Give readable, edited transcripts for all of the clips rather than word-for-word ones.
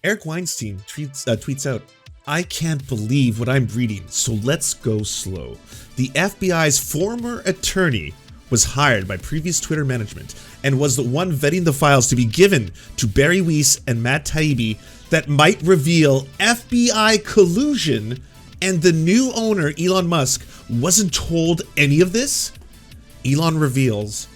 Eric Weinstein tweets out, "I can't believe what I'm reading, so let's go slow. The FBI's former attorney was hired by previous Twitter management and was the one vetting the files to be given to Barry Weiss and Matt Taibbi that might reveal FBI collusion, and the new owner, Elon Musk, wasn't told any of this? Elon reveals,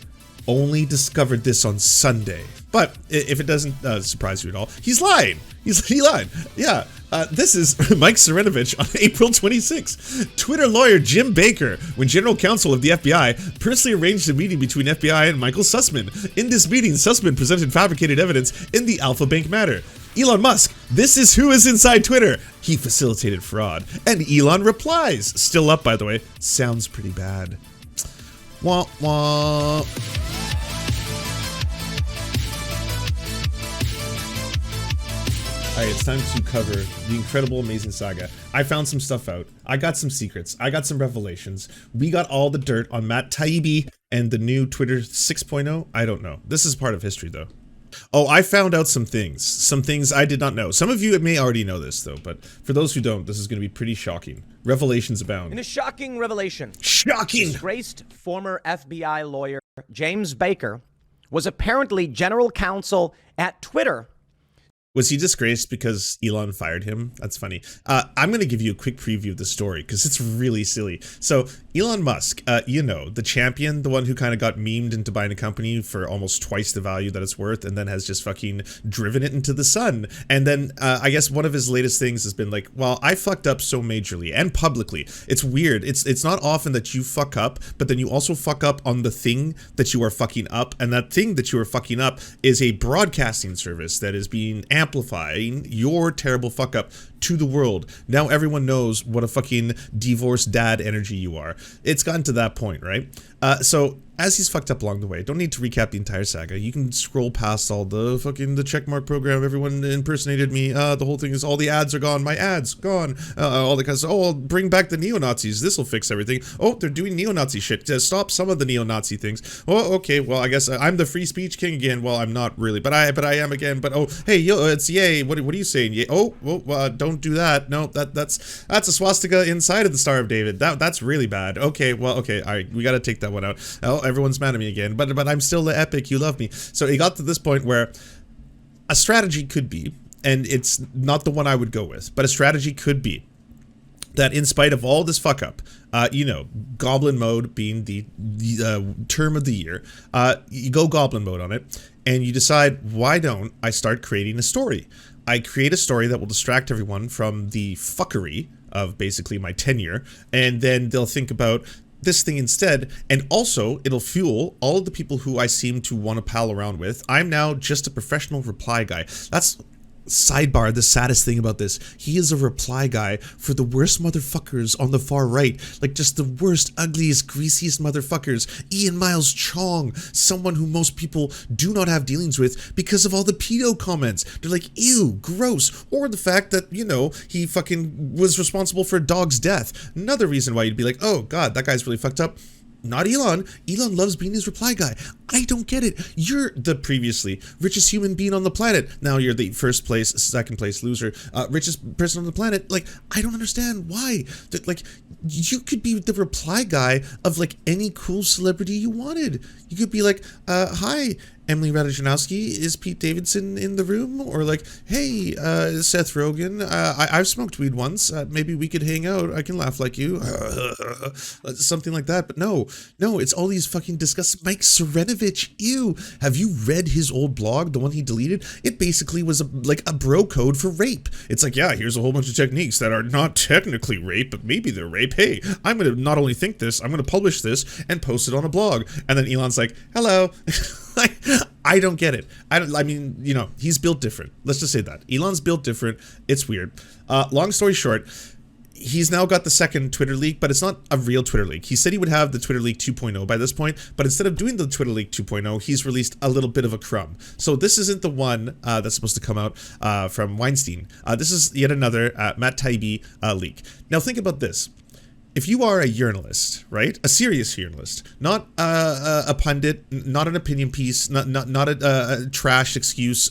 only discovered this on Sunday." But if it doesn't surprise you at all, he's lying. He lied. Yeah. This is Mike Serenovich on April 26. Twitter lawyer Jim Baker, when general counsel of the FBI, personally arranged a meeting between FBI and Michael Sussman. In this meeting, Sussman presented fabricated evidence in the Alpha Bank matter. Elon Musk, this is who is inside Twitter. He facilitated fraud. And Elon replies, still up by the way, sounds pretty bad. Wah wah. Alright, it's time to cover the incredible, amazing saga. I found some stuff out. I got some secrets. I got some revelations. We got all the dirt on Matt Taibbi and the new Twitter 6.0. I don't know. This is part of history, though. Oh, I found out some things I did not know. Some of you may already know this, though, but for those who don't, this is going to be pretty shocking. Revelations abound. In a shocking revelation, shocking! Disgraced former FBI lawyer James Baker was apparently general counsel at Twitter. Was he disgraced because Elon fired him? That's funny. I'm going to give you a quick preview of the story because it's really silly. So Elon Musk, you know, the champion, the one who kind of got memed into buying a company for almost twice the value that it's worth and then has just fucking driven it into the sun. And then I guess one of his latest things has been like, well, I fucked up so majorly and publicly. It's weird. It's not often that you fuck up, but then you also fuck up on the thing that you are fucking up. And that thing that you are fucking up is a broadcasting service that is being amplifying your terrible fuck up to the world. Now everyone knows what a fucking divorced dad energy you are. It's gotten to that point, right? So as he's fucked up along the way, don't need to recap the entire saga. You can scroll past all the fucking the checkmark program. Everyone impersonated me. The whole thing is all the ads are gone. My ads gone. All the kinds. Oh, I'll bring back the neo-Nazis. This will fix everything. Oh, they're doing neo-Nazi shit. Stop some of the neo-Nazi things. Oh, okay. Well, I guess I'm the free speech king again. Well, I'm not really, but I am again. But oh, hey, yo, it's yay. What are you saying? Yay. Oh, don't do that. No, that's a swastika inside of the Star of David. That's really bad. Okay, well, okay. All right, we got to take that one out. Oh, everyone's mad at me again, but I'm still the epic. You love me. So it got to this point where a strategy could be, and it's not the one I would go with, but a strategy could be that in spite of all this fuck up, you know, goblin mode being the term of the year, you go goblin mode on it, and you decide, why don't I start creating a story? I create a story that will distract everyone from the fuckery of basically my tenure, and then they'll think about this thing instead, and also it'll fuel all of the people who I seem to want to pal around with. I'm now just a professional reply guy. That's sidebar, the saddest thing about this. He is a reply guy for the worst motherfuckers on the far right. Like just the worst, ugliest, greasiest motherfuckers. Ian Miles Chong, someone who most people do not have dealings with because of all the pedo comments. They're like, ew, gross. Or the fact that, you know, he fucking was responsible for a dog's death. Another reason why you'd be like, oh god, that guy's really fucked up. Not Elon. Elon loves being his reply guy. I don't get it. You're the previously richest human being on the planet. Now you're the first place, second place loser, richest person on the planet. Like, I don't understand why. Like, you could be the reply guy of like any cool celebrity you wanted. You could be like, hi, Emily Ratajkowski, is Pete Davidson in the room? Or like, hey, Seth Rogen, I've smoked weed once. Maybe we could hang out. I can laugh like you. Something like that. But no, it's all these fucking disgusting. Mike Serenovich, ew. Have you read his old blog, the one he deleted? It basically was like a bro code for rape. It's like, yeah, here's a whole bunch of techniques that are not technically rape, but maybe they're rape. Hey, I'm going to not only think this, I'm going to publish this and post it on a blog. And then Elon's like, hello. I don't get it. I mean, you know, he's built different. Let's just say that. Elon's built different. It's weird. Long story short, he's now got the second Twitter leak, but it's not a real Twitter leak. He said he would have the Twitter leak 2.0 by this point, but instead of doing the Twitter leak 2.0, he's released a little bit of a crumb. So this isn't the one that's supposed to come out from Weinstein. This is yet another Matt Taibbi leak. Now think about this. if you are a journalist, right, a serious journalist, not a pundit, not an opinion piece, not a trash excuse,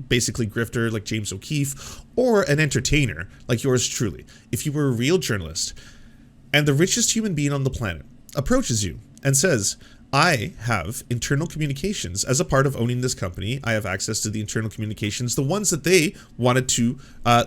basically grifter like James O'Keefe, or an entertainer like yours truly, if you were a real journalist, and the richest human being on the planet approaches you and says, I have internal communications as a part of owning this company. I have access to the internal communications, the ones that they wanted to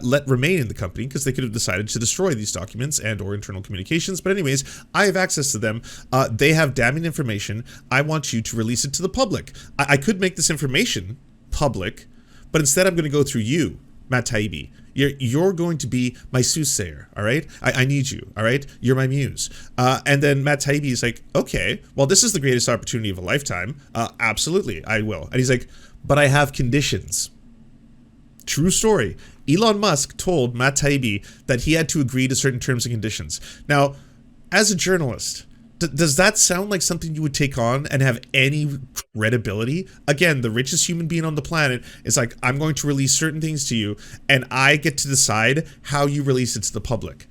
let remain in the company, because they could have decided to destroy these documents and or internal communications. But anyways, I have access to them. They have damning information. I want you to release it to the public. I could make this information public, but instead I'm going to go through you, Matt Taibbi. You're going to be my soothsayer, all right? I need you, all right? You're my muse. And then Matt Taibbi is like, okay, well, this is the greatest opportunity of a lifetime. Absolutely, I will. And he's like, but I have conditions. True story. Elon Musk told Matt Taibbi that he had to agree to certain terms and conditions. Now, as a journalist, does that sound like something you would take on and have any credibility? Again, the richest human being on the planet is like, I'm going to release certain things to you, and I get to decide how you release it to the public.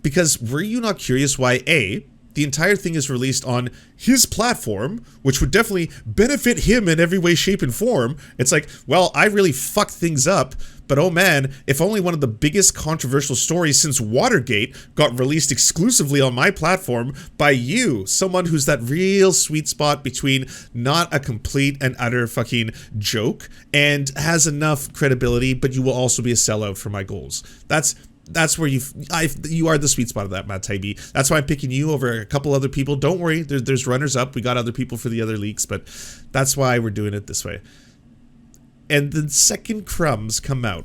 Because were you not curious why, A, the entire thing is released on his platform, which would definitely benefit him in every way, shape, and form? It's like, well, I really fucked things up, but oh man, if only one of the biggest controversial stories since Watergate got released exclusively on my platform by you, someone who's that real sweet spot between not a complete and utter fucking joke and has enough credibility, but you will also be a sellout for my goals. That's where you are the sweet spot of that, Matt Taibbi. That's why I'm picking you over a couple other people. Don't worry, there's runners up. We got other people for the other leaks, but that's why we're doing it this way. And the second crumbs come out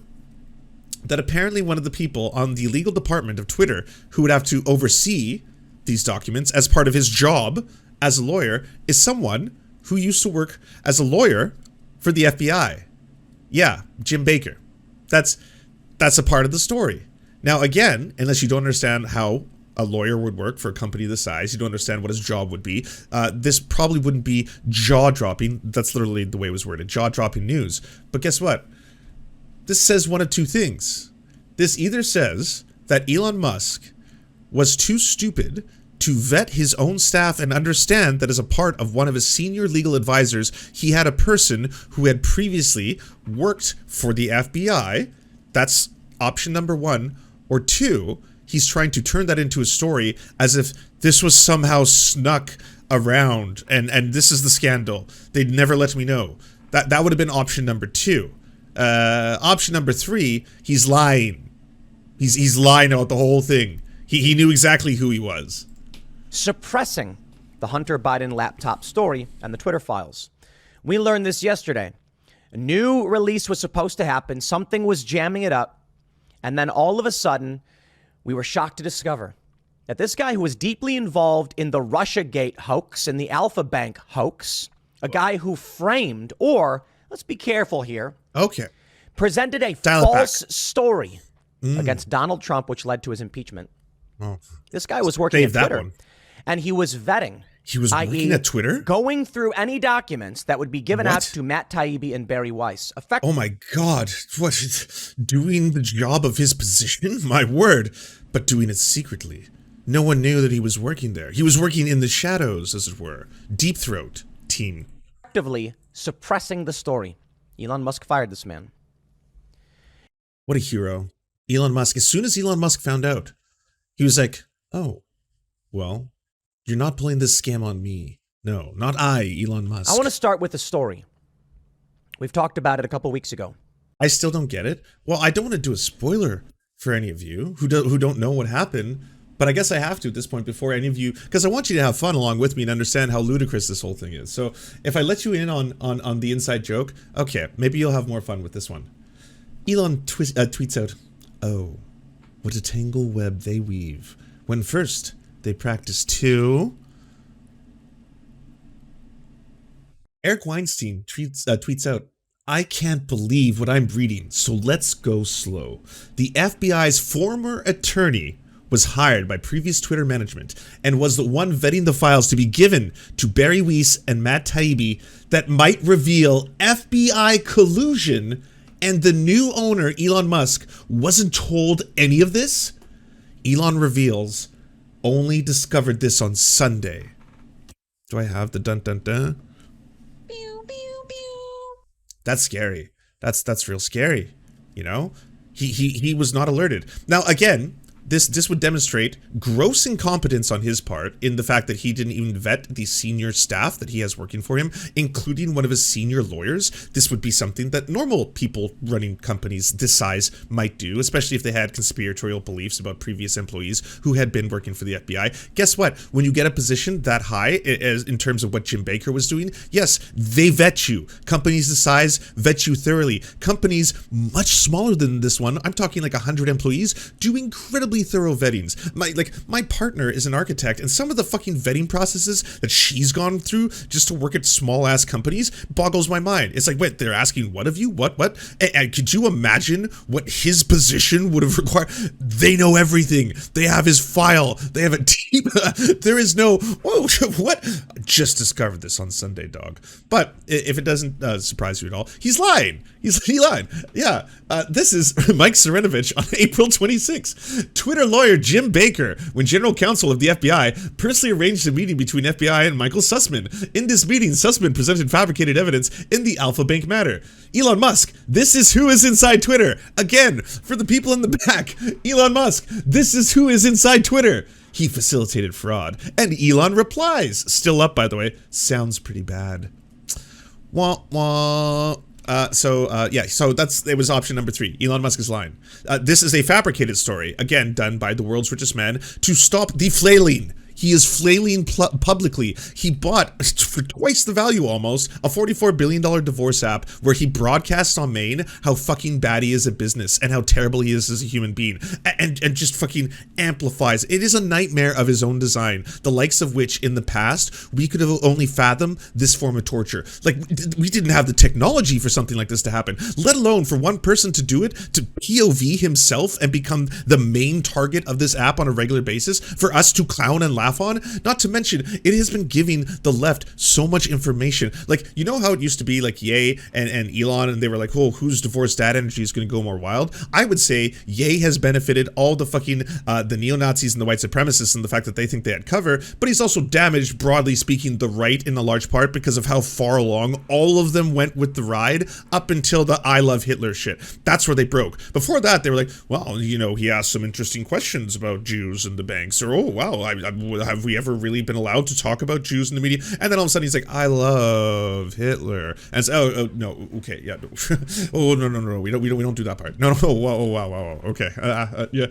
that apparently one of the people on the legal department of Twitter who would have to oversee these documents as part of his job as a lawyer is someone who used to work as a lawyer for the FBI. Yeah, Jim Baker. That's a part of the story. Now, again, unless you don't understand how a lawyer would work for a company this size, you don't understand what his job would be, this probably wouldn't be jaw-dropping. That's literally the way it was worded, jaw-dropping news. But guess what? This says one of two things. This either says that Elon Musk was too stupid to vet his own staff and understand that as a part of one of his senior legal advisors, he had a person who had previously worked for the FBI. That's option number one. Or two, he's trying to turn that into a story as if this was somehow snuck around and this is the scandal. They'd never let me know. That would have been option number two. Option number three, he's lying. He's lying about the whole thing. He knew exactly who he was. Suppressing the Hunter Biden laptop story and the Twitter files. We learned this yesterday. A new release was supposed to happen. Something was jamming it up. And then all of a sudden, we were shocked to discover that this guy who was deeply involved in the Russiagate hoax and the Alpha Bank hoax, a guy who framed, or let's be careful here, presented a false story against Donald Trump, which led to his impeachment. This guy was working at Twitter, and he was vetting. He was working at Twitter? Going through any documents that would be given out to Matt Taibbi and Barry Weiss. Oh my God. What? Doing the job of his position? My word. But doing it secretly. No one knew that he was working there. He was working in the shadows, as it were. Deep Throat team. Effectively suppressing the story. Elon Musk fired this man. What a hero. Elon Musk. As soon as Elon Musk found out, he was like, oh, well, you're not playing this scam on me. No, not I, Elon Musk. I want to start with a story. We've talked about it a couple weeks ago. I still don't get it. Well, I don't want to do a spoiler for any of you who don't know what happened, but I guess I have to at this point before any of you, because I want you to have fun along with me and understand how ludicrous this whole thing is. So if I let you in on the inside joke, okay, maybe you'll have more fun with this one. Elon tweets out, oh, what a tangle web they weave. When first they practice to... Eric Weinstein tweets out, I can't believe what I'm reading, so let's go slow. The FBI's former attorney was hired by previous Twitter management and was the one vetting the files to be given to Barry Weiss and Matt Taibbi that might reveal FBI collusion, and the new owner, Elon Musk, wasn't told any of this? Elon reveals Only discovered this on Sunday. Do I have the dun dun dun? Pew, pew, pew. That's scary. That's real scary. You know? He was not alerted. Now again, this would demonstrate gross incompetence on his part in the fact that he didn't even vet the senior staff that he has working for him, including one of his senior lawyers. This would be something that normal people running companies this size might do, especially if they had conspiratorial beliefs about previous employees who had been working for the FBI. Guess what? When you get a position that high, as in terms of what Jim Baker was doing, yes, they vet you. Companies this size vet you thoroughly. Companies much smaller than this one, I'm talking like 100 employees, do incredibly thorough vettings. My partner is an architect, and some of the fucking vetting processes that she's gone through just to work at small ass companies boggles my mind. It's like, wait, they're asking what of you? What? And could you imagine what his position would have required? They know everything. They have his file. They have a team. There is no, whoa, what? Just discovered this on Sunday, dog. But if it doesn't surprise you at all, he's lying. He lied. Yeah. This is Mike Serenovich on April 26. Twitter lawyer Jim Baker, when general counsel of the FBI, personally arranged a meeting between FBI and Michael Sussman. In this meeting, Sussman presented fabricated evidence in the Alpha Bank matter. Elon Musk, this is who is inside Twitter. Again, for the people in the back, Elon Musk, this is who is inside Twitter. He facilitated fraud. And Elon replies, still up by the way, sounds pretty bad. Wah wah. So it was option number 3. Elon Musk is lying. This is a fabricated story, again, done by the world's richest man to stop the flailing. He is flailing publicly. He bought, for twice the value almost, a $44 billion divorce app where he broadcasts on Maine how fucking bad he is at business and how terrible he is as a human being. And just fucking amplifies. It is a nightmare of his own design, the likes of which in the past, we could have only fathomed this form of torture. Like, we didn't have the technology for something like this to happen, let alone for one person to do it, to POV himself and become the main target of this app on a regular basis, for us to clown and laugh on. Not to mention, it has been giving the left so much information. Like, you know how it used to be like Ye and Elon, and they were like, oh, whose divorced dad energy is going to go more wild? I would say Ye has benefited all the fucking the neo-Nazis and the white supremacists and the fact that they think they had cover, but he's also damaged, broadly speaking, the right in a large part because of how far along all of them went with the ride up until the I love Hitler shit. That's where they broke. Before that, they were like, well, you know, he asked some interesting questions about Jews and the banks, or, oh, wow, have we ever really been allowed to talk about Jews in the media? And then all of a sudden he's like, I love Hitler. And so, oh no, okay, yeah, no. Oh no, we don't do that part. No, wow, okay, yeah.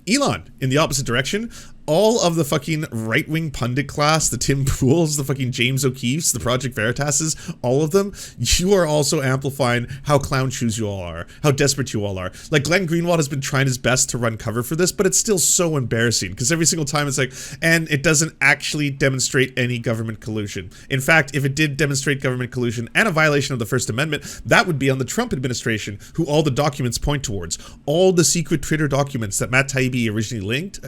Elon, in the opposite direction, all of the fucking right-wing pundit class, the Tim Pools, the fucking James O'Keefes, the Project Veritases, all of them, you are also amplifying how clown shoes you all are, how desperate you all are. Like, Glenn Greenwald has been trying his best to run cover for this, but it's still so embarrassing, because every single time it's like, and it doesn't actually demonstrate any government collusion. In fact, if it did demonstrate government collusion and a violation of the First Amendment, that would be on the Trump administration, who all the documents point towards. All the secret Twitter documents that Matt Taibbi originally linked,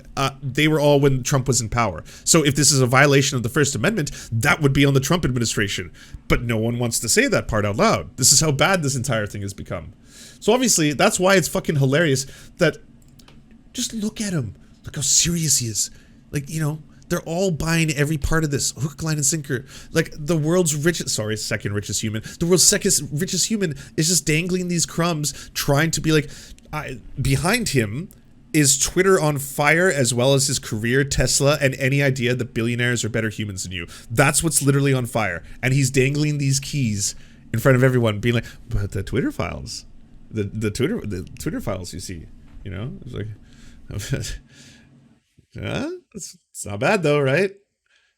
they were all when Trump was in power. So if this is a violation of the First Amendment, that would be on the Trump administration. But no one wants to say that part out loud. This is how bad this entire thing has become. So obviously, that's why it's fucking hilarious that, just look at him. Look how serious he is. Like, you know, they're all buying every part of this, hook, line, and sinker. Like, the world's second richest human. The world's second richest human is just dangling these crumbs, trying to be like, behind him is Twitter on fire, as well as his career, Tesla, and any idea that billionaires are better humans than you. That's what's literally on fire. And he's dangling these keys in front of everyone, being like, but the Twitter files, the Twitter files, you see, you know, it's like, yeah, it's not bad though, right?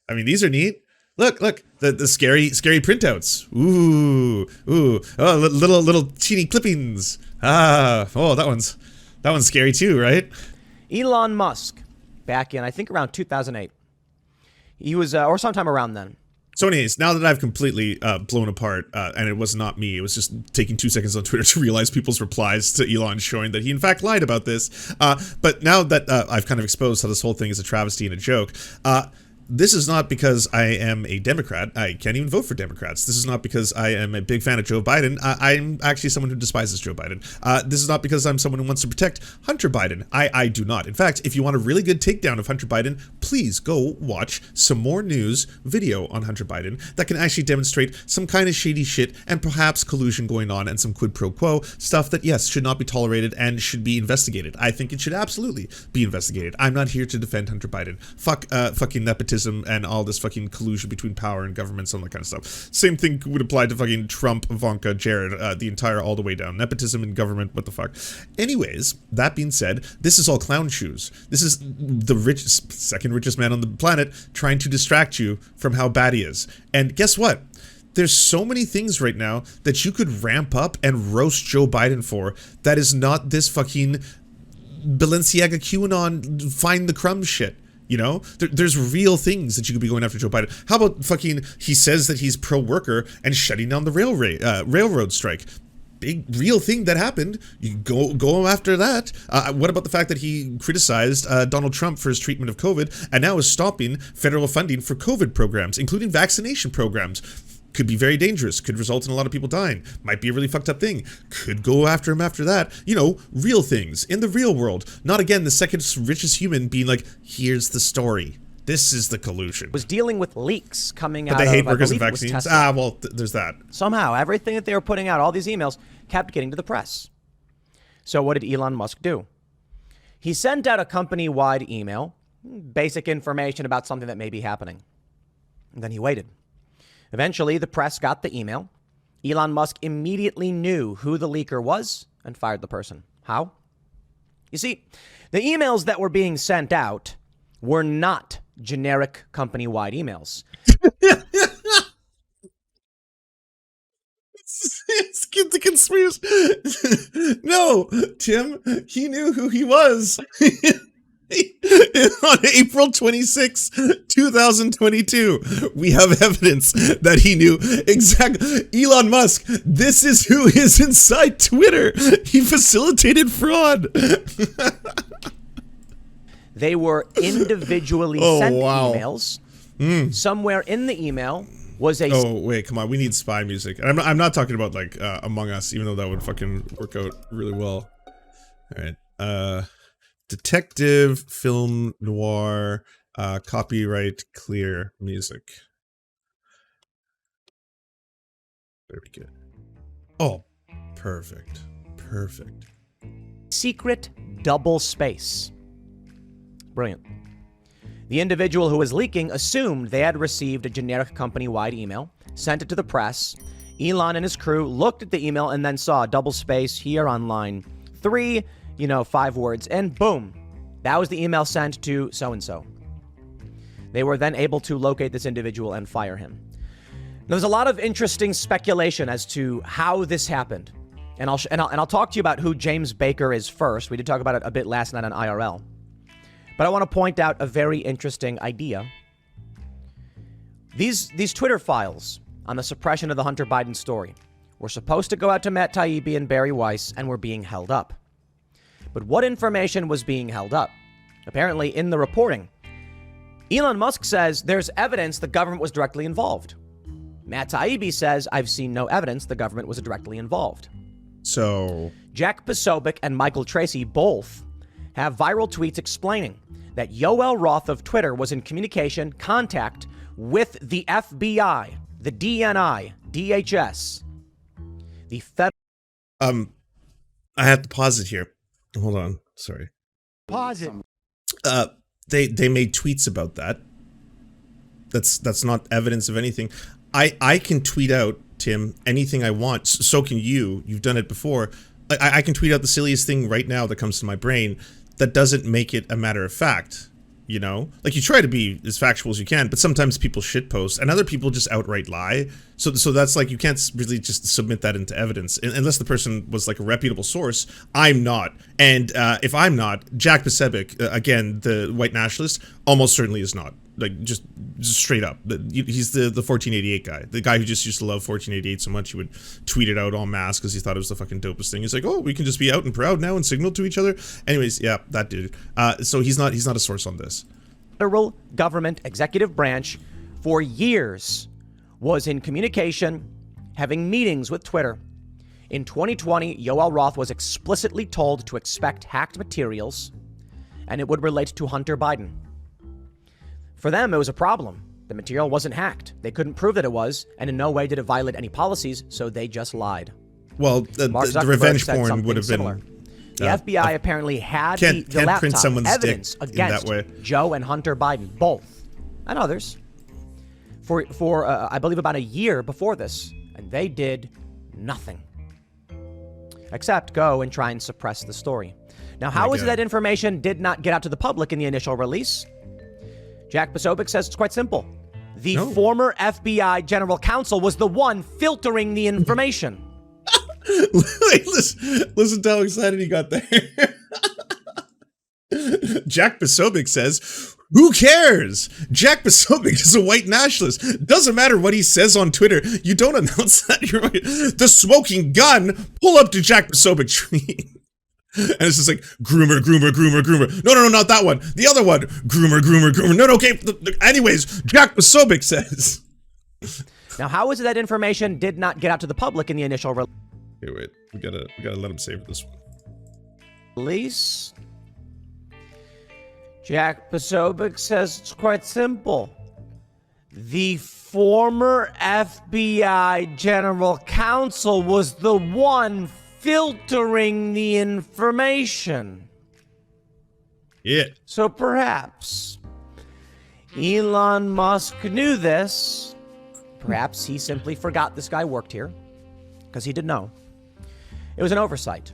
I mean, these are neat. Look, the scary printouts. Ooh, oh, little teeny clippings. Oh, that one's scary too, right? Elon Musk, back in, I think, around 2008. He was, or sometime around then. So anyways, now that I've completely blown apart, and it was not me, it was just taking 2 seconds on Twitter to realize people's replies to Elon showing that he in fact lied about this. But now that I've kind of exposed how this whole thing is a travesty and a joke, this is not because I am a Democrat. I can't even vote for Democrats. This is not because I am a big fan of Joe Biden. I'm actually someone who despises Joe Biden. This is not because I'm someone who wants to protect Hunter Biden. I do not. In fact, if you want a really good takedown of Hunter Biden, please go watch some more news video on Hunter Biden that can actually demonstrate some kind of shady shit and perhaps collusion going on and some quid pro quo stuff that, yes, should not be tolerated and should be investigated. I think it should absolutely be investigated. I'm not here to defend Hunter Biden. Fuck fucking nepotism and all this fucking collusion between power and governments and all that kind of stuff. Same thing would apply to fucking Trump, Ivanka, Jared, the entire all the way down. Nepotism and government, what the fuck. Anyways, that being said, this is all clown shoes. This is the richest, second richest man on the planet trying to distract you from how bad he is. And guess what? There's so many things right now that you could ramp up and roast Joe Biden for that is not this fucking Balenciaga QAnon find the crumbs shit. You know, there's real things that you could be going after Joe Biden. How about fucking, he says that he's pro-worker and shutting down the railroad strike. Big real thing that happened. You go after that. What about the fact that he criticized Donald Trump for his treatment of COVID and now is stopping federal funding for COVID programs, including vaccination programs? Could be very dangerous, could result in a lot of people dying, might be a really fucked up thing, could go after him after that. You know, real things in the real world. Not again the second richest human being like, here's the story. This is the collusion. Was dealing with leaks coming out of... But they hate workers and I believe vaccines? Ah, well, there's that. Somehow, everything that they were putting out, all these emails, kept getting to the press. So what did Elon Musk do? He sent out a company-wide email, basic information about something that may be happening. And then he waited. Eventually, the press got the email. Elon Musk immediately knew who the leaker was and fired the person. How? You see, the emails that were being sent out were not generic company-wide emails. It's the conspiracy. No, Tim, he knew who he was. On April 26, 2022, we have evidence that he knew exactly. Elon Musk, this is who is inside Twitter. He facilitated fraud. They were individually sent emails. Somewhere in the email was a... Oh, wait, come on. We need spy music. And I'm not talking about, like, Among Us, even though that would fucking work out really well. All right. Detective, film, noir, copyright, clear music. Very good. Oh, perfect. Perfect. Secret double space. Brilliant. The individual who was leaking assumed they had received a generic company-wide email, sent it to the press. Elon and his crew looked at the email and then saw a double space here on line 3, 5 words, and boom, that was the email sent to so-and-so. They were then able to locate this individual and fire him. There's a lot of interesting speculation as to how this happened. And I'll talk to you about who James Baker is first. We did talk about it a bit last night on IRL. But I want to point out a very interesting idea. These Twitter files on the suppression of the Hunter Biden story were supposed to go out to Matt Taibbi and Barry Weiss and were being held up. But what information was being held up? Apparently, in the reporting, Elon Musk says there's evidence the government was directly involved. Matt Taibbi says, I've seen no evidence the government was directly involved. So... Jack Posobiec and Michael Tracy both have viral tweets explaining that Yoel Roth of Twitter was in contact with the FBI, the DNI, DHS, the federal... I have to pause it here. Hold on. Sorry. Pause it. They made tweets about that. That's not evidence of anything. I can tweet out, Tim, anything I want. So can you. You've done it before. I can tweet out the silliest thing right now that comes to my brain. That doesn't make it a matter of fact, you know? Like, you try to be as factual as you can, but sometimes people shitpost, and other people just outright lie. So that's like, you can't really just submit that into evidence, unless the person was like a reputable source. I'm not. And if I'm not, Jack Posobiec, again, the white nationalist, almost certainly is not. Like, just straight up. He's the 1488 guy. The guy who just used to love 1488 so much he would tweet it out en masse because he thought it was the fucking dopest thing. He's like, oh, we can just be out and proud now and signal to each other. Anyways, yeah, that dude. So he's not a source on this. federal government executive branch for years was in communication, having meetings with Twitter. In 2020, Yoel Roth was explicitly told to expect hacked materials, and it would relate to Hunter Biden. For them, it was a problem. The material wasn't hacked. They couldn't prove that it was, and in no way did it violate any policies, so they just lied. Well, the revenge porn would have similar. been... The FBI apparently had the laptop evidence against Joe and Hunter Biden, both, and others, for I believe about a year before this, and they did nothing except go and try and suppress the story. Now, how is it that information did not get out to the public in the initial release? Jack Posobiec says it's quite simple. The former FBI general counsel was the one filtering the information. Listen to how excited he got there. Jack Posobiec says, who cares? Jack Posobiec is a white nationalist. Doesn't matter what he says on Twitter. You don't announce that. You're right. The smoking gun. Pull up to Jack Posobiec tweet. And it's just like, groomer, groomer, groomer, groomer. No, not that one. The other one. Groomer, groomer, groomer. No, okay. Anyways, Jack Posobiec says. Now, how is it that information did not get out to the public in the initial release? Okay, wait. We gotta let him savor this one. Release. Jack Posobiec says it's quite simple. The former FBI general counsel was the one filtering the information. Yeah. So perhaps Elon Musk knew this. Perhaps he simply forgot this guy worked here, because he didn't know. It was an oversight.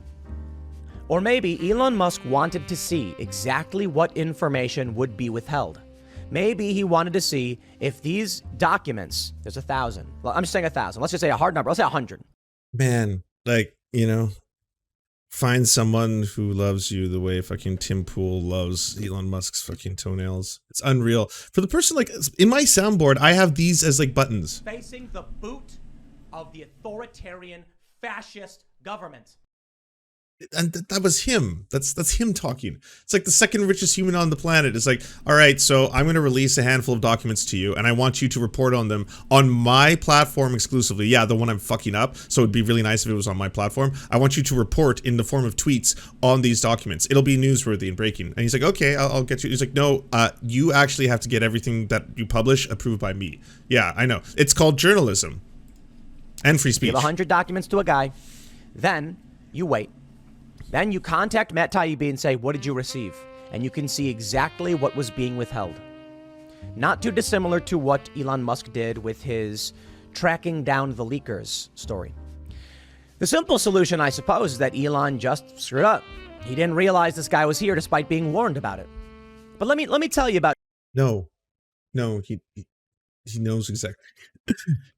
Or maybe Elon Musk wanted to see exactly what information would be withheld. Maybe he wanted to see if these documents, there's 1,000. Well, I'm just saying 1,000. Let's just say a hard number. Let's say 100. Man, like, you know, find someone who loves you the way fucking Tim Pool loves Elon Musk's fucking toenails. It's unreal. For the person, like, in my soundboard, I have these as, like, buttons. Facing the boot of the authoritarian fascist government. And that was him. That's him talking. It's like the second richest human on the planet. It's like, all right, so I'm going to release a handful of documents to you, and I want you to report on them on my platform exclusively. Yeah, the one I'm fucking up. So it'd be really nice if it was on my platform. I want you to report in the form of tweets on these documents. It'll be newsworthy and breaking. And he's like, okay, I'll get you. He's like, no, you actually have to get everything that you publish approved by me. Yeah, I know. It's called journalism and free speech. Give 100 documents to a guy, then you wait. Then you contact Matt Taibbi and say, what did you receive? And you can see exactly what was being withheld. Not too dissimilar to what Elon Musk did with his tracking down the leakers story. The simple solution, I suppose, is that Elon just screwed up. He didn't realize this guy was here despite being warned about it. But let me tell you about... No, he knows exactly.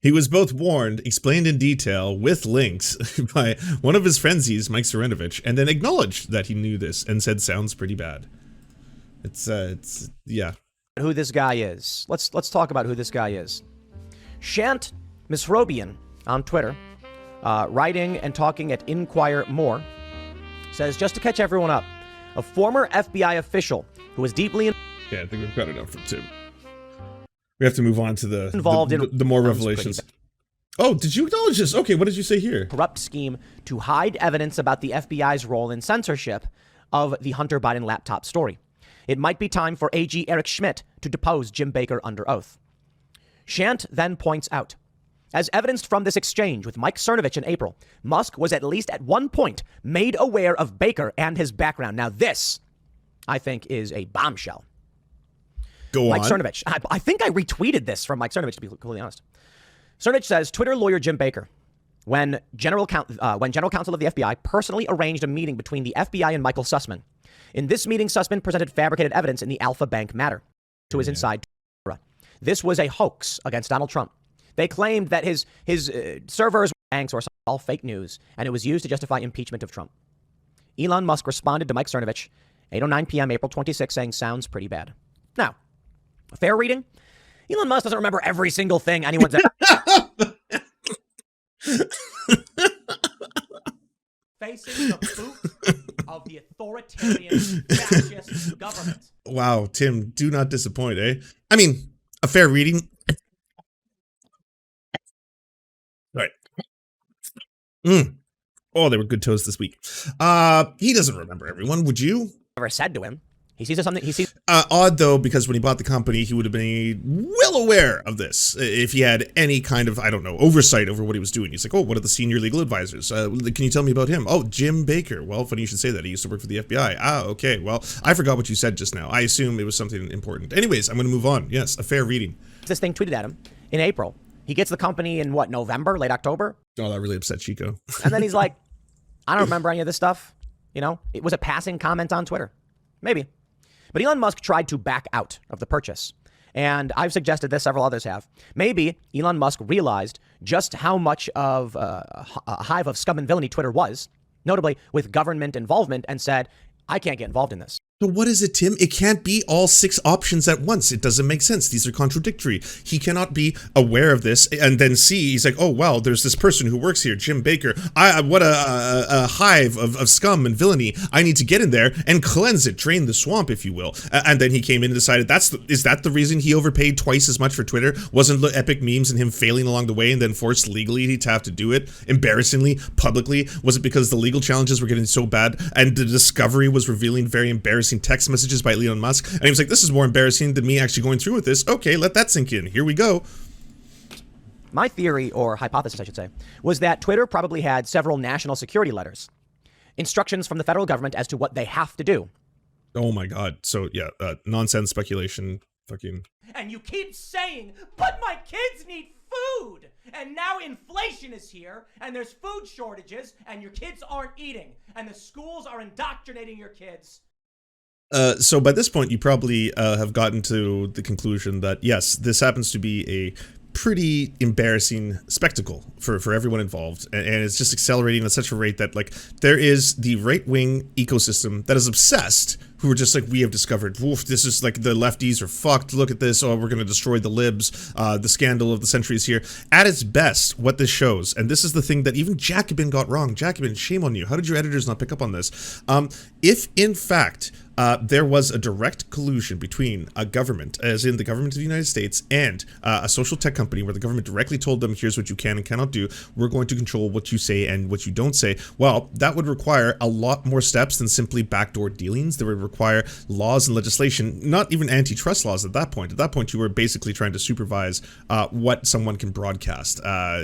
He was both warned, explained in detail with links by one of his frenzies, Mike Serenovich, and then acknowledged that he knew this and said sounds pretty bad. It's yeah. Who this guy is. Let's talk about who this guy is. Shant Misrobian on Twitter, writing and talking at Inquire More, says, just to catch everyone up, a former FBI official who was deeply... Yeah, I think we've got enough from Tim. We have to move on to the more revelations. Oh, did you acknowledge this? Okay, what did you say here? Corrupt scheme to hide evidence about the FBI's role in censorship of the Hunter Biden laptop story. It might be time for AG Eric Schmidt to depose Jim Baker under oath. Shant then points out, as evidenced from this exchange with Mike Cernovich in April, Musk was at least at one point made aware of Baker and his background. Now this, I think, is a bombshell. Go on. Mike Cernovich. I think I retweeted this from Mike Cernovich, to be completely honest. Cernovich says, Twitter lawyer Jim Baker, when general counsel of the FBI personally arranged a meeting between the FBI and Michael Sussman. In this meeting, Sussman presented fabricated evidence in the Alpha Bank matter to his inside. This was a hoax against Donald Trump. They claimed that his servers, banks, or all fake news, and it was used to justify impeachment of Trump. Elon Musk responded to Mike Cernovich, 8:09 p.m., April 26, saying, sounds pretty bad. Now, a fair reading? Elon Musk doesn't remember every single thing anyone's ever... Facing the boot of the authoritarian fascist government. Wow, Tim, do not disappoint, eh? I mean, a fair reading. Right. Oh, they were good toes this week. He doesn't remember everyone, would you? Never said to him. He sees something. He sees. Odd though, because when he bought the company, he would have been well aware of this if he had any kind of, I don't know, oversight over what he was doing. He's like, oh, what are the senior legal advisors? Can you tell me about him? Oh, Jim Baker. Well, funny you should say that. He used to work for the FBI. Ah, okay. Well, I forgot what you said just now. I assume it was something important. Anyways, I'm going to move on. Yes, a fair reading. This thing tweeted at him in April. He gets the company in what, November, late October? Oh, that really upset Chico. And then he's like, I don't remember any of this stuff. You know, it was a passing comment on Twitter. Maybe. But Elon Musk tried to back out of the purchase. And I've suggested this, several others have. Maybe Elon Musk realized just how much of a hive of scum and villainy Twitter was, notably with government involvement, and said, I can't get involved in this. So what is it, Tim? It can't be all 6 options at once. It doesn't make sense. These are contradictory. He cannot be aware of this and then see, he's like, oh, wow, there's this person who works here, Jim Baker. What a hive of scum and villainy. I need to get in there and cleanse it, drain the swamp, if you will. And then he came in and decided, is that the reason he overpaid twice as much for Twitter? Wasn't the epic memes and him failing along the way and then forced legally to have to do it embarrassingly, publicly? Was it because the legal challenges were getting so bad and the discovery was revealing very embarrassing text messages by Elon Musk, and he was like, this is more embarrassing than me actually going through with this. Okay, let that sink in. Here we go. My theory, or hypothesis I should say, was that Twitter probably had several national security letters, instructions from the federal government as to what they have to do. Oh my god. So yeah, nonsense speculation, fucking. And you keep saying, but my kids need food, and now inflation is here, and there's food shortages, and your kids aren't eating, and the schools are indoctrinating your kids. So by this point, you probably have gotten to the conclusion that, yes, this happens to be a pretty embarrassing spectacle for everyone involved. And it's just accelerating at such a rate that, like, there is the right-wing ecosystem that is obsessed, who are just like, we have discovered, woof, this is like, the lefties are fucked, look at this, oh, we're going to destroy the libs, the scandal of the century is here. At its best, what this shows, and this is the thing that even Jacobin got wrong. Jacobin, shame on you. How did your editors not pick up on this? If, in fact, there was a direct collusion between a government, as in the government of the United States, and a social tech company where the government directly told them, here's what you can and cannot do, we're going to control what you say and what you don't say, well, that would require a lot more steps than simply backdoor dealings. There would require laws and legislation, not even antitrust laws at that point. At that point, you were basically trying to supervise what someone can broadcast,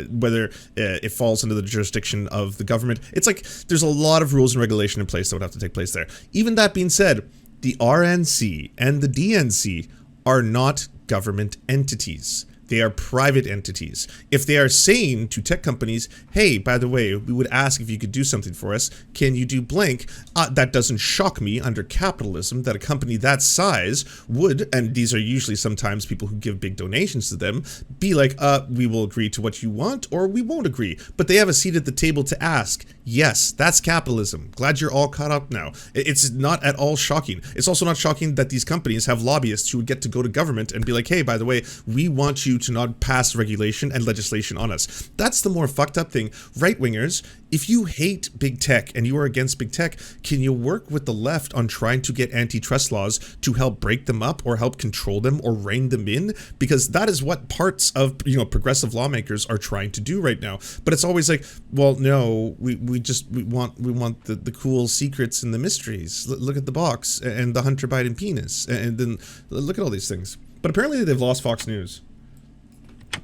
whether it falls under the jurisdiction of the government. It's like there's a lot of rules and regulation in place that would have to take place there. Even that being said, the RNC and the DNC are not government entities. They are private entities. If they are saying to tech companies, hey, by the way, we would ask if you could do something for us, can you do blank? That doesn't shock me under capitalism that a company that size would, and these are usually sometimes people who give big donations to them, be like, we will agree to what you want or we won't agree. But they have a seat at the table to ask. Yes, that's capitalism. Glad you're all caught up now. It's not at all shocking. It's also not shocking that these companies have lobbyists who would get to go to government and be like, hey, by the way, we want you to not pass regulation and legislation on us. That's the more fucked up thing. Right-wingers, if you hate big tech and you are against big tech, can you work with the left on trying to get antitrust laws to help break them up or help control them or rein them in? Because that is what parts of, progressive lawmakers are trying to do right now. But it's always like, well, no, we want the cool secrets and the mysteries. Look at the box and the Hunter Biden penis, and then look at all these things. But apparently they've lost Fox News.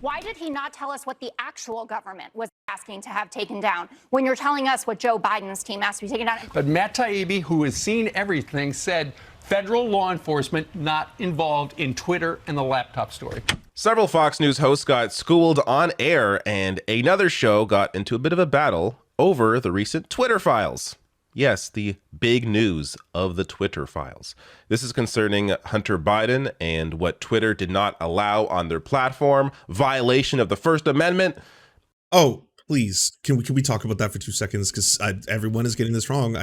Why did he not tell us what the actual government was asking to have taken down when you're telling us what Joe Biden's team asked to be taken down? But Matt Taibbi, who has seen everything, said federal law enforcement not involved in Twitter and the laptop story. Several Fox News hosts got schooled on air, and another show got into a bit of a battle over the recent Twitter files. Yes, the big news of the Twitter files. This is concerning Hunter Biden and what Twitter did not allow on their platform, violation of the First Amendment. Oh, Please, can we talk about that for 2 seconds? Because everyone is getting this wrong.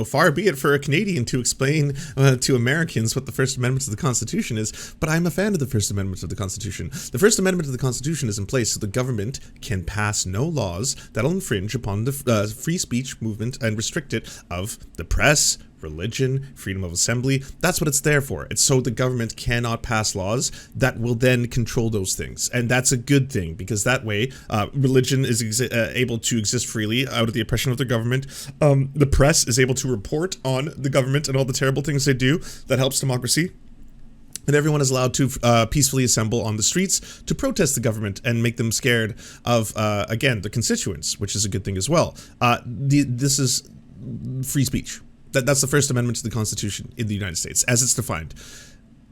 Far be it for a Canadian to explain to Americans what the First Amendment to the Constitution is, but I'm a fan of the First Amendment of the Constitution. The First Amendment to the Constitution is in place so the government can pass no laws that'll infringe upon the free speech movement and restrict it of the press, religion, freedom of assembly. That's what it's there for. It's so the government cannot pass laws that will then control those things. And that's a good thing, because that way religion is able to exist freely out of the oppression of the government. The press is able to report on the government and all the terrible things they do. That helps democracy. And everyone is allowed to peacefully assemble on the streets to protest the government and make them scared of, again, the constituents, which is a good thing as well. This is free speech. That's the First Amendment to the Constitution in the United States, as it's defined.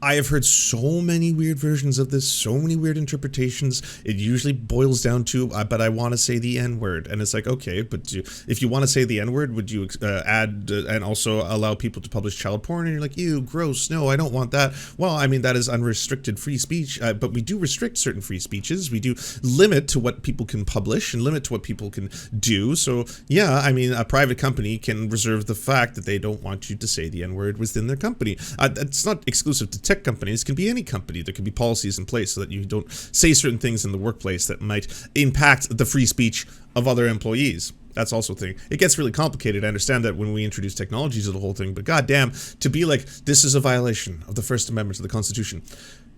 I have heard so many weird versions of this, so many weird interpretations. It usually boils down to, but I want to say the N-word. And it's like, okay, but if you want to say the N-word, would you add and also allow people to publish child porn? And you're like, ew, gross, no, I don't want that. Well, I mean, that is unrestricted free speech, but we do restrict certain free speeches. We do limit to what people can publish and limit to what people can do. So, yeah, I mean, a private company can reserve the fact that they don't want you to say the N-word within their company. It's not exclusive to tech companies. It can be any company. There can be policies in place so that you don't say certain things in the workplace that might impact the free speech of other employees. That's also a thing. It gets really complicated. I understand that when we introduce technology to the whole thing, but goddamn, to be like, this is a violation of the First Amendment to the Constitution.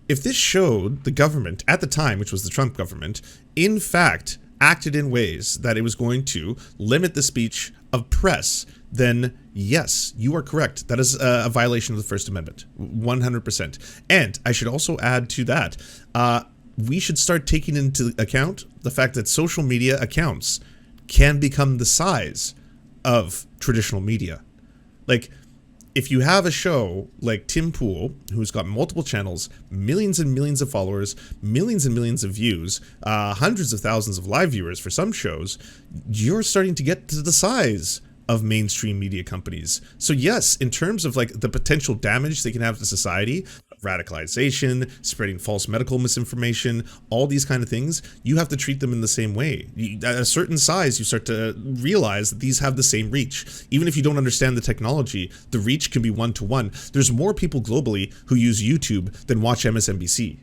If this showed the government at the time, which was the Trump government, in fact acted in ways that it was going to limit the speech of press, then yes, you are correct. That is a violation of the First Amendment, 100%. And I should also add to that, we should start taking into account the fact that social media accounts can become the size of traditional media. Like, if you have a show like Tim Pool, who's got multiple channels, millions and millions of followers, millions and millions of views, hundreds of thousands of live viewers for some shows, you're starting to get to the size of mainstream media companies. So yes, in terms of like the potential damage they can have to society, radicalization, spreading false medical misinformation, all these kind of things, you have to treat them in the same way. At a certain size, you start to realize that these have the same reach. Even if you don't understand the technology, the reach can be one-to-one. There's more people globally who use YouTube than watch MSNBC.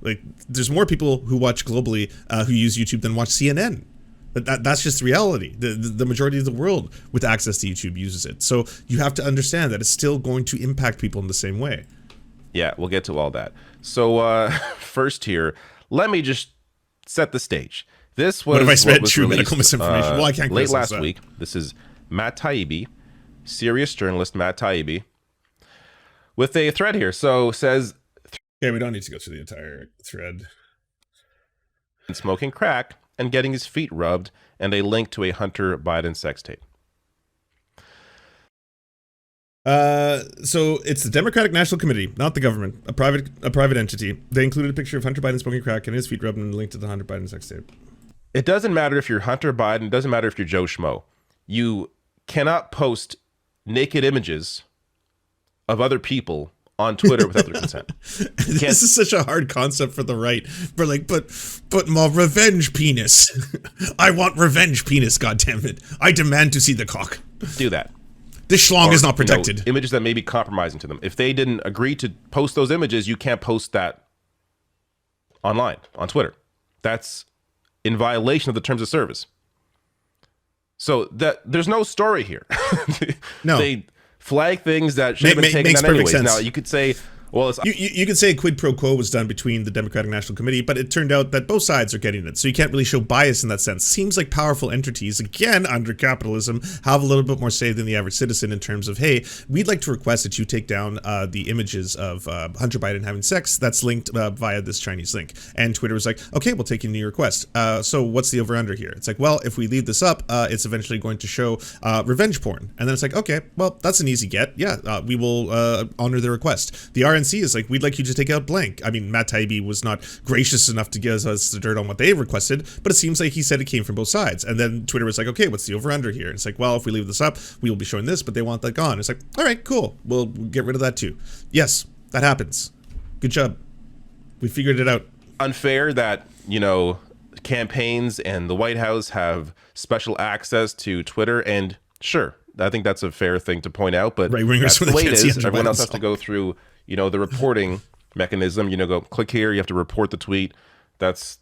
Like, there's more people who watch globally who use YouTube than watch CNN. That's just the reality. The majority of the world with access to YouTube uses it. So you have to understand that it's still going to impact people in the same way. Yeah, we'll get to all that. So first here, let me just set the stage. This was what if I spread was true released, medical misinformation? Well, I can't late last that. week. This is Matt Taibbi, serious journalist Matt Taibbi, with a thread here. So says, yeah, we don't need to go through the entire thread. Smoking crack and getting his feet rubbed, and a link to a Hunter Biden sex tape. So it's the Democratic National Committee, not the government, a private entity. They included a picture of Hunter Biden smoking crack and his feet rubbed and a link to the Hunter Biden sex tape. It doesn't matter if you're Hunter Biden. It doesn't matter if you're Joe Schmo. You cannot post naked images of other people on Twitter without their consent. This is such a hard concept for the right. For like, but my revenge penis. I want revenge penis, goddammit. I demand to see the cock. Do that. This schlong is not protected. Images that may be compromising to them. If they didn't agree to post those images, you can't post that online, on Twitter. That's in violation of the terms of service. So that there's no story here. No. They flag things that should have been taken down anyways. Now, you could say, well, it's, you could say a quid pro quo was done between the Democratic National Committee, but it turned out that both sides are getting it. So you can't really show bias in that sense. Seems like powerful entities, again, under capitalism, have a little bit more say than the average citizen in terms of, hey, we'd like to request that you take down the images of Hunter Biden having sex that's linked via this Chinese link. And Twitter was like, okay, we'll take in your request. So what's the over-under here? It's like, well, if we leave this up, it's eventually going to show revenge porn. And then it's like, okay, well, that's an easy get. Yeah, we will honor the request. The RNC is like, we'd like you to take out blank. I mean, Matt Taibbi was not gracious enough to give us the dirt on what they requested, but it seems like he said it came from both sides. And then Twitter was like, okay, what's the over-under here? And it's like, well, if we leave this up, we will be showing this, but they want that gone. It's like, all right, cool. We'll get rid of that too. Yes, that happens. Good job. We figured it out. Unfair that, you know, campaigns and the White House have special access to Twitter, and sure, I think that's a fair thing to point out, but right-wingers, that's the way it can't see is. Hunter Everyone else Biden's has to go through, you know, the reporting mechanism. You know, go click here, you have to report the tweet. That's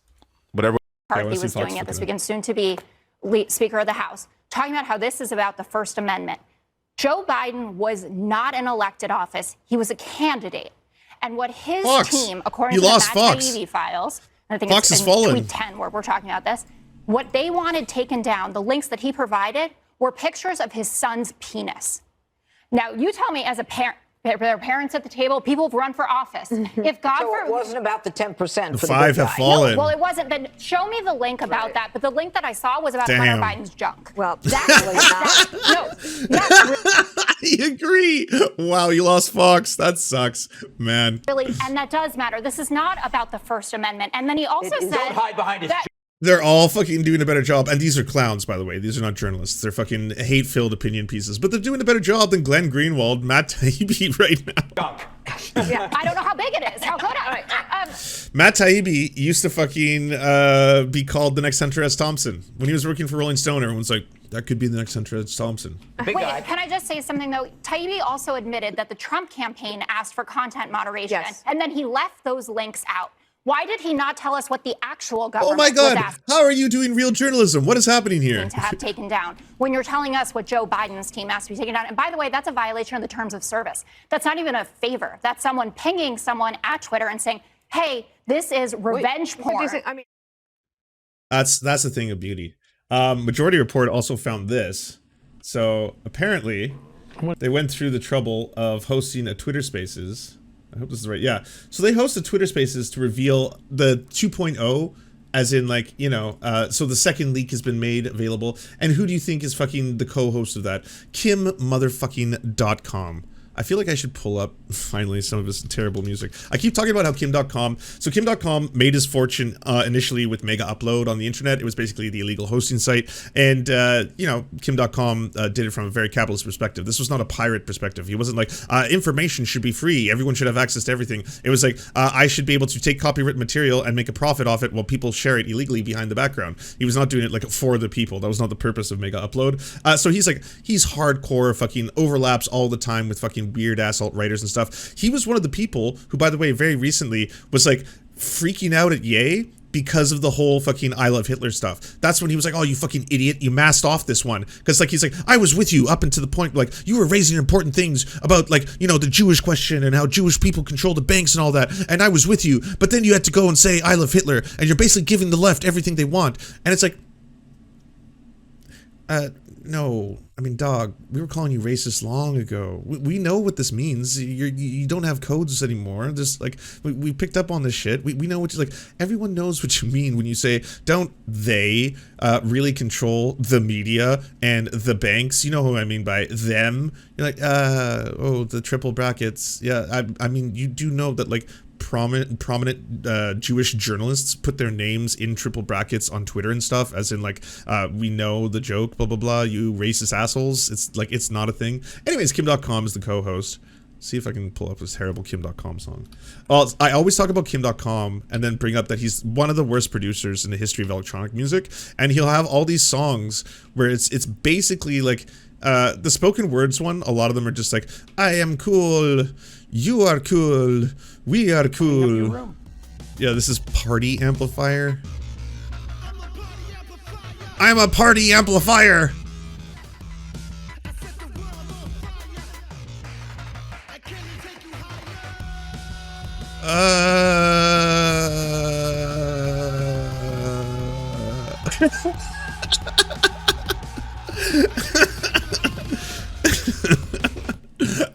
whatever. McCarthy was doing it this weekend, soon to be Speaker of the House, talking about how this is about the First Amendment. Joe Biden was not in elected office. He was a candidate. And what his team, according to the Matt Taibbi files, and I think it's in tweet 10 where we're talking about this, what they wanted taken down, the links that he provided, were pictures of his son's penis. Now, you tell me as a parent, there are parents at the table, people have run for office. If God so it wasn't about the 10%. The 5 have fallen. No, well, it wasn't. Then show me the link about that. But the link that I saw was about Hunter Biden's junk. Well, that's really not. I agree. Wow, you lost Fox. That sucks, man. Really, and that does matter. This is not about the First Amendment. And then he also said, don't hide behind his. They're all fucking doing a better job. And these are clowns, by the way. These are not journalists. They're fucking hate-filled opinion pieces. But they're doing a better job than Glenn Greenwald, Matt Taibbi right now. Yeah, I don't know how big it is. How could I? Matt Taibbi used to fucking be called the next Hunter S. Thompson. When he was working for Rolling Stone, everyone's like, that could be the next Hunter S. Thompson. Wait, can I just say something, though? Taibbi also admitted that the Trump campaign asked for content moderation. Yes. And then he left those links out. Why did he not tell us what the actual government Oh my God, was asking how are you doing real journalism? What is happening here? to have taken down when you're telling us what Joe Biden's team asked to be taken down? And by the way, that's a violation of the terms of service. That's not even a favor. That's someone pinging someone at Twitter and saying, hey, this is revenge porn. That's the thing of beauty. Majority Report also found this. So apparently they went through the trouble of hosting a Twitter Spaces. I hope this is right. Yeah. So they hosted Twitter Spaces to reveal the 2.0, as in, like, you know, so the second leak has been made available. And who do you think is fucking the co-host of that? Kim.com. I feel like I should pull up, finally, some of his terrible music. I keep talking about how Kim.com... So Kim.com made his fortune initially with Mega Upload on the internet. It was basically the illegal hosting site. And, you know, Kim.com did it from a very capitalist perspective. This was not a pirate perspective. He wasn't like, information should be free. Everyone should have access to everything. It was like, I should be able to take copyrighted material and make a profit off it while people share it illegally behind the background. He was not doing it, like, for the people. That was not the purpose of Mega Upload. So he's like, he's hardcore, fucking overlaps all the time with fucking weird ass alt writers and stuff. He was one of the people who, by the way, very recently was like freaking out at Ye because of the whole fucking I love Hitler stuff. That's when he was like, oh, you fucking idiot, you masked off this one. Because, like, he's like, I was with you up until the point, like, you were raising important things about, like, you know, the Jewish question and how Jewish people control the banks and all that, and I was with you, but then you had to go and say I love Hitler, and you're basically giving the left everything they want. And it's like, no, I mean, dog, we were calling you racist long ago. We know what this means. You don't have codes anymore. Just like, we picked up on this shit. We know what you like. Everyone knows what you mean when you say, don't they really control the media and the banks? You know who I mean by them. You're like, oh, the triple brackets. Yeah, I mean, you do know that, like, prominent Jewish journalists put their names in triple brackets on Twitter and stuff, as in, like, we know the joke, blah blah blah, you racist assholes. It's like, it's not a thing. Anyways, Kim.com is the co-host. See if I can pull up this terrible Kim.com song. Well, I always talk about Kim.com and then bring up that he's one of the worst producers in the history of electronic music, and he'll have all these songs where it's basically like the spoken words one. A lot of them are just like, I am cool, you are cool, we are cool. Yeah, this is Party Amplifier. I'm a party amplifier.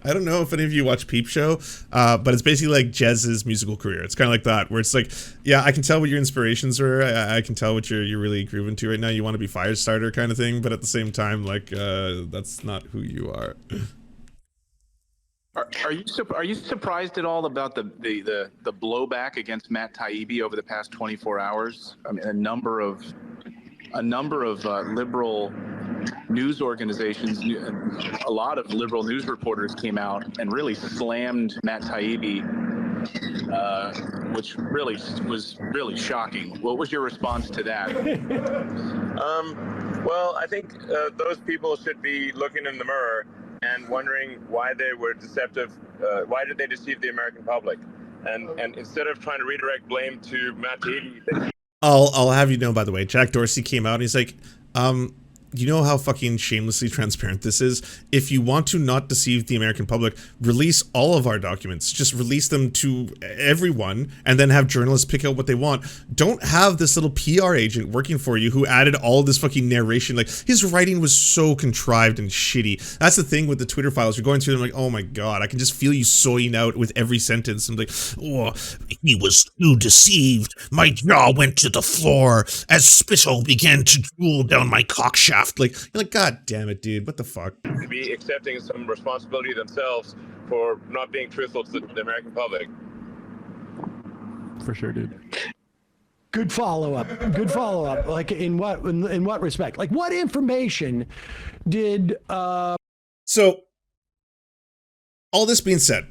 I don't know if any of you watch Peep Show, but it's basically like Jez's musical career. It's kind of like that, where it's like, yeah, I can tell what your inspirations are. I can tell what you're really grooving to right now. You want to be Firestarter kind of thing, but at the same time, like, that's not who you are. Are you surprised at all about the blowback against Matt Taibbi over the past 24 hours? I mean, a number of liberal news organizations, a lot of liberal news reporters came out and really slammed Matt Taibbi which really was really shocking. What was your response to that? Well, I think those people should be looking in the mirror and wondering why they were deceptive. Why did they deceive the American public? And instead of trying to redirect blame to Matt Taibbi, I'll have you know, by the way, Jack Dorsey came out and he's like, you know how fucking shamelessly transparent this is? If you want to not deceive the American public, release all of our documents. Just release them to everyone and then have journalists pick out what they want. Don't have this little PR agent working for you who added all this fucking narration. Like, his writing was so contrived and shitty. That's the thing with the Twitter files. You're going through them like, oh my god, I can just feel you soying out with every sentence. I'm like, oh, he was too deceived. My jaw went to the floor as spittle began to drool down my cock shaft. Like, you're like, god damn it, dude, what the fuck? to be accepting some responsibility themselves for not being truthful to the American public. For sure, dude. Good follow-up. Good follow-up. Like, in what respect? Like, what information did So, all this being said,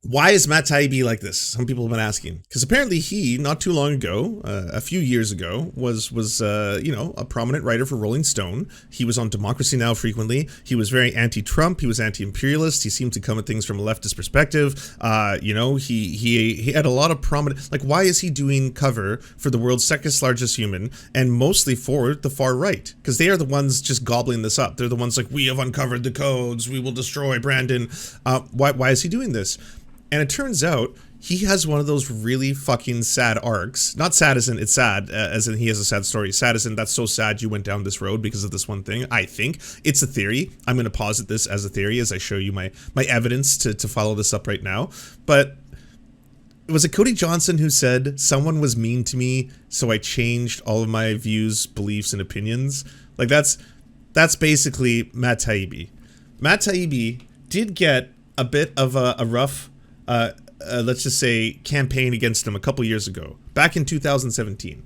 why is Matt Taibbi like this? Some people have been asking. Because apparently he, not too long ago, a few years ago, was you know, a prominent writer for Rolling Stone. He was on Democracy Now! Frequently. He was very anti-Trump. He was anti-imperialist. He seemed to come at things from a leftist perspective. You know, he had a lot of prominent... Like, why is he doing cover for the world's second largest human and mostly for the far right? Because they are the ones just gobbling this up. They're the ones like, we have uncovered the codes. We will destroy Brandon. Why is he doing this? And it turns out he has one of those really fucking sad arcs. Not sad as in it's sad, as in he has a sad story. Sad as in that's so sad you went down this road because of this one thing. I think it's a theory. I'm going to posit this as a theory as I show you my evidence to follow this up right now. But was it Cody Johnson who said, someone was mean to me, so I changed all of my views, beliefs, and opinions? Like, that's basically Matt Taibbi. Matt Taibbi did get a bit of a rough... let's just say, campaign against him a couple years ago, back in 2017.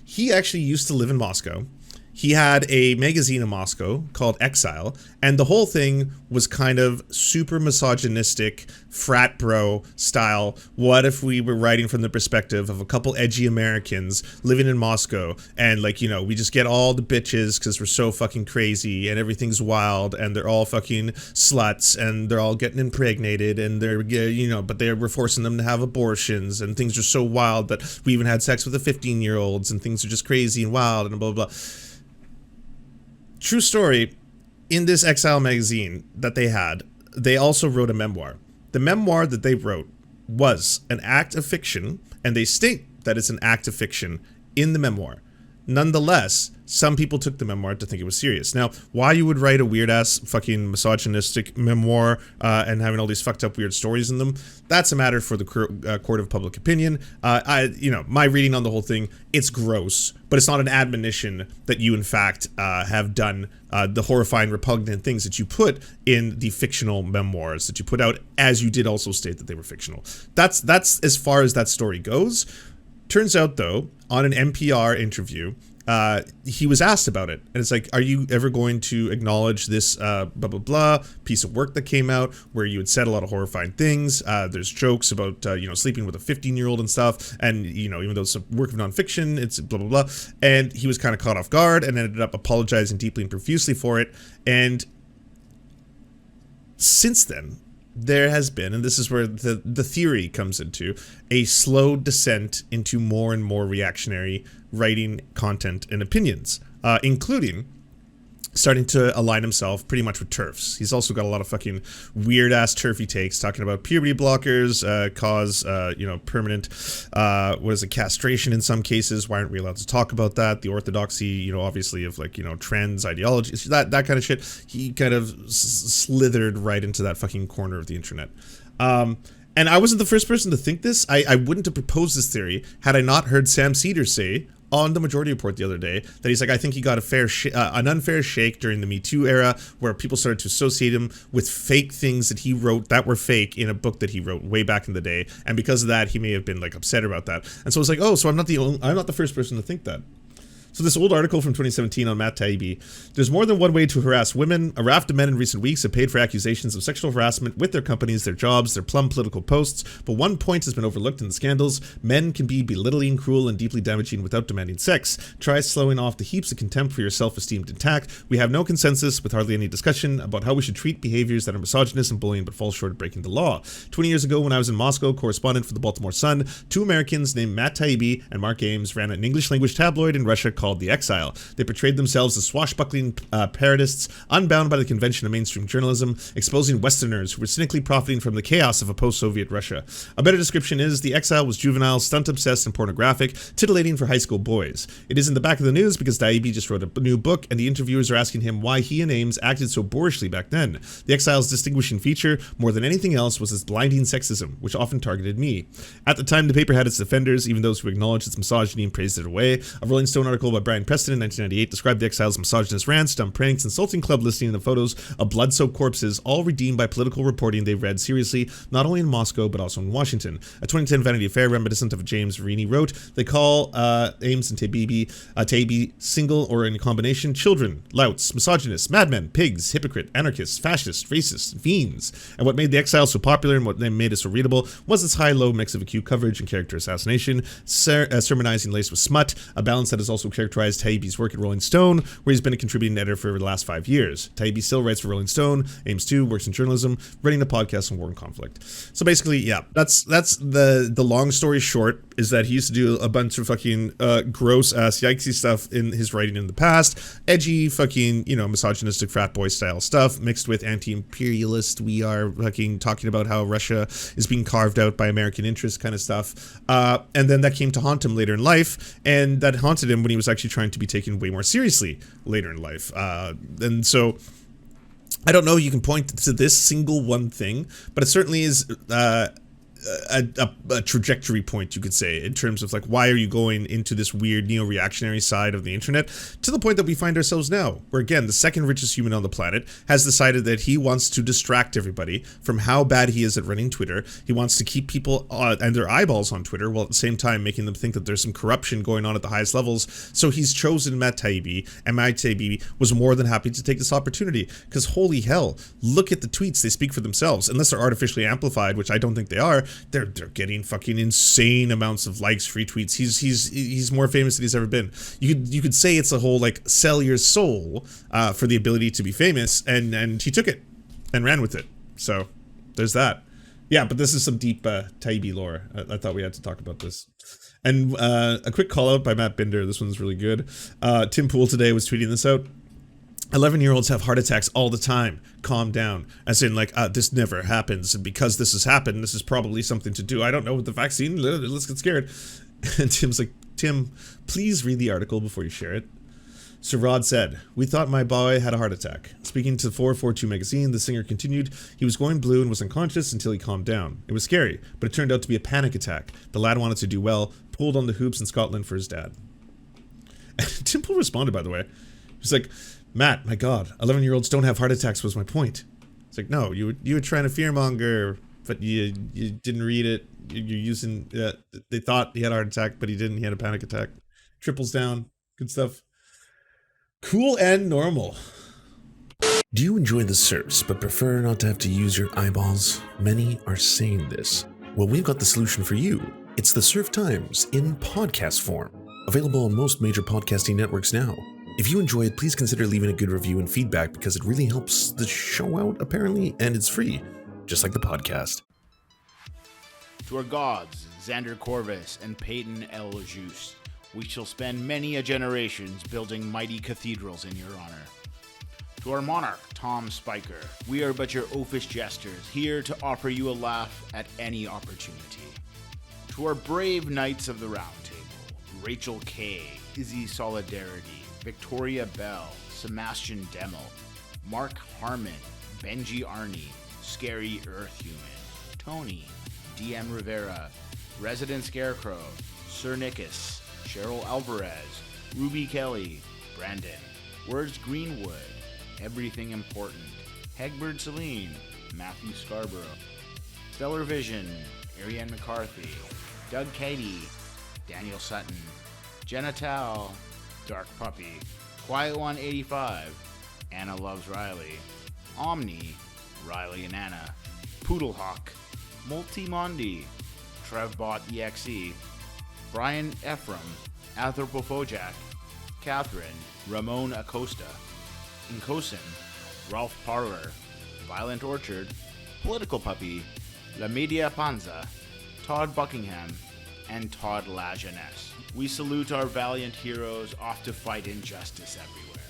He actually used to live in Moscow. He had a magazine in Moscow called Exile, and the whole thing was kind of super misogynistic, frat bro style. What if we were writing from the perspective of a couple edgy Americans living in Moscow, and like, you know, we just get all the bitches because we're so fucking crazy and everything's wild and they're all fucking sluts and they're all getting impregnated and they're, you know, but we're forcing them to have abortions and things are so wild that we even had sex with the 15-year-olds and things are just crazy and wild and blah, blah, blah. True story, in this Exile magazine that they had, they also wrote a memoir. The memoir that they wrote was an act of fiction, and they state that it's an act of fiction in the memoir. Nonetheless, some people took the memoir to think it was serious. Now, why you would write a weird-ass fucking misogynistic memoir and having all these fucked up weird stories in them, that's a matter for the court of public opinion. You know, my reading on the whole thing, it's gross, but it's not an admonition that you, in fact, have done the horrifying, repugnant things that you put in the fictional memoirs that you put out, as you did also state that they were fictional. That's as far as that story goes. Turns out, though, on an NPR interview, he was asked about it. And it's like, are you ever going to acknowledge this blah, blah, blah piece of work that came out where you had said a lot of horrifying things? There's jokes about, you know, sleeping with a 15-year-old and stuff. And, you know, even though it's a work of nonfiction, it's blah, blah, blah. And he was kind of caught off guard and ended up apologizing deeply and profusely for it. And since then, there has been, and this is where the theory comes into, a slow descent into more and more reactionary writing, content, and opinions, including starting to align himself pretty much with TERFs. He's also got a lot of fucking weird-ass TERFy takes, talking about puberty blockers cause, you know, permanent, what is it, castration in some cases. Why aren't we allowed to talk about that? The orthodoxy, you know, obviously of, like, you know, trends, ideologies, that kind of shit. He kind of slithered right into that fucking corner of the internet. And I wasn't the first person to think this. I wouldn't have proposed this theory had I not heard Sam Cedar say on the Majority Report the other day that he's like, I think he got an unfair shake during the Me Too era, where people started to associate him with fake things that he wrote that were fake in a book that he wrote way back in the day, and because of that, he may have been like upset about that. And so it's like, oh, so I'm not the first person to think that. So this old article from 2017 on Matt Taibbi. There's more than one way to harass women. A raft of men in recent weeks have paid for accusations of sexual harassment with their companies, their jobs, their plum political posts. But one point has been overlooked in the scandals. Men can be belittling, cruel, and deeply damaging without demanding sex. Try slowing off the heaps of contempt for your self-esteem intact. We have no consensus with hardly any discussion about how we should treat behaviors that are misogynist and bullying but fall short of breaking the law. 20 years ago, when I was in Moscow, correspondent for the Baltimore Sun, two Americans named Matt Taibbi and Mark Ames ran an English-language tabloid in Russia called The Exile. They portrayed themselves as swashbuckling parodists, unbound by the convention of mainstream journalism, exposing Westerners who were cynically profiting from the chaos of a post-Soviet Russia. A better description is The Exile was juvenile, stunt-obsessed, and pornographic, titillating for high school boys. It is in the back of the news because Taibbi just wrote a new book, and the interviewers are asking him why he and Ames acted so boorishly back then. The Exile's distinguishing feature, more than anything else, was its blinding sexism, which often targeted me. At the time, the paper had its defenders, even those who acknowledged its misogyny and praised it away. A Rolling Stone article by Brian Preston in 1998 described The Exile's misogynist rants, dumb pranks, insulting club listing, and photos of blood-soaked corpses, all redeemed by political reporting they read seriously, not only in Moscow, but also in Washington. A 2010 Vanity Fair reminiscent of James Verini wrote, they call Ames and Taibbi single or in combination children, louts, misogynists, madmen, pigs, hypocrite, anarchists, fascists, racists, fiends. And what made The Exile so popular and what made it so readable was its high-low mix of acute coverage and character assassination, sermonizing laced with smut, a balance that has also characterized Taibbi's work at Rolling Stone, where he's been a contributing editor for the last 5 years. Taibbi still writes for Rolling Stone, Ames too, works in journalism, running a podcast on war and conflict. So basically, yeah, that's the long story short, is that he used to do a bunch of fucking gross ass yikesy stuff in his writing in the past, edgy fucking, you know, misogynistic frat boy style stuff mixed with anti-imperialist, we are fucking talking about how Russia is being carved out by American interests kind of stuff. And then that came to haunt him later in life, and that haunted him when he was actually trying to be taken way more seriously later in life. And so I don't know, you can point to this single one thing, but it certainly is a trajectory point, you could say, in terms of like, why are you going into this weird neo-reactionary side of the internet, to the point that we find ourselves now, where again, the second richest human on the planet has decided that he wants to distract everybody from how bad he is at running Twitter. He wants to keep people and their eyeballs on Twitter, while at the same time making them think that there's some corruption going on at the highest levels. So he's chosen Matt Taibbi, and Matt Taibbi was more than happy to take this opportunity, because holy hell, look at the tweets, they speak for themselves. Unless they're artificially amplified, which I don't think they are, they're getting fucking insane amounts of likes, retweets. He's more famous than he's ever been. You could say it's a whole like sell your soul for the ability to be famous, and he took it and ran with it. So there's that. Yeah, but this is some deep Taibbi lore. I thought we had to talk about this. And a quick call out by Matt Binder. This one's really good. Tim Pool today was tweeting this out. 11-year-olds have heart attacks all the time. Calm down. As in, like, this never happens, and because this has happened, this is probably something to do. I don't know with the vaccine. Let's get scared. And Tim's like, Tim, please read the article before you share it. Sir Rod said, we thought my boy had a heart attack. Speaking to 442 magazine, the singer continued, he was going blue and was unconscious until he calmed down. It was scary, but it turned out to be a panic attack. The lad wanted to do well, pulled on the hoops in Scotland for his dad. And Tim Pool responded, by the way. He's like, Matt, my God, 11-year-olds don't have heart attacks was my point. It's like, no, you were trying to fearmonger, but you didn't read it. You're using, they thought he had a heart attack, but he didn't. He had a panic attack. Triples down. Good stuff. Cool and normal. Do you enjoy the Serfs, but prefer not to have to use your eyeballs? Many are saying this. Well, we've got the solution for you. It's the Serf Times in podcast form. Available on most major podcasting networks now. If you enjoy it, please consider leaving a good review and feedback, because it really helps the show out, apparently, and it's free, just like the podcast. To our gods, Xander Corvus and Peyton L. Juste, we shall spend many a generations building mighty cathedrals in your honor. To our monarch, Tom Spiker, we are but your oafish jesters, here to offer you a laugh at any opportunity. To our brave knights of the Round Table, Rachel K., Izzy Solidarity, Victoria Bell, Sebastian Demmel, Mark Harmon, Benji Arney, Scary Earth Human, Tony, DM Rivera, Resident Scarecrow, Sir Nickus, Cheryl Alvarez, Ruby Kelly, Brandon, Words Greenwood, Everything Important, Hegbert Celine, Matthew Scarborough, Stellar Vision, Ariane McCarthy, Doug Cady, Daniel Sutton, Jenna Tao, Dark Puppy, Quiet One 85, Anna Loves Riley, Omni, Riley and Anna, Poodlehawk, Multimondi, Trevbot EXE, Brian Ephraim, Anthropophojack, Catherine, Ramon Acosta, Incosin, Ralph Parler, Violent Orchard, Political Puppy, La Media Panza, Todd Buckingham, and Todd La Jeunesse. We salute our valiant heroes off to fight injustice everywhere.